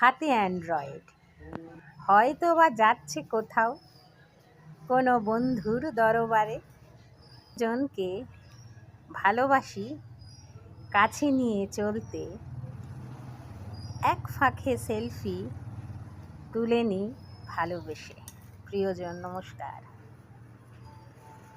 হাতে অ্যান্ড্রয়েড, হয়তো বা যাচ্ছে কোথাও কোনো বন্ধুর দরবারে। জনকে ভালোবাসি কাছে নিয়ে চলতে, এক ফাঁকে সেলফি তুলে নিই ভালোবেসে। প্রিয়জন, নমস্কার।